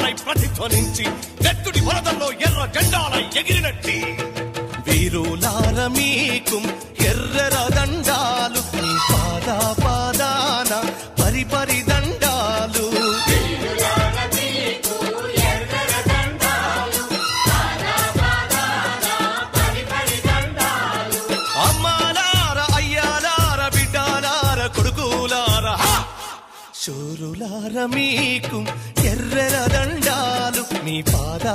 తాళాలై ప్రతిధ్వనించి నెత్తుడి వరదల్లో ఎర్ర జెండాలై ఎగిరినట్టి వీరులార మీకు ఎర్రర దండాలు మీ పాదా పాదాన పరిపరి దండాలు అమ్మాలార అయ్యాలార బిడ్డాలార కొడుకులార శూరులార మీకు ఎర్రర దండాలు మీ పాదా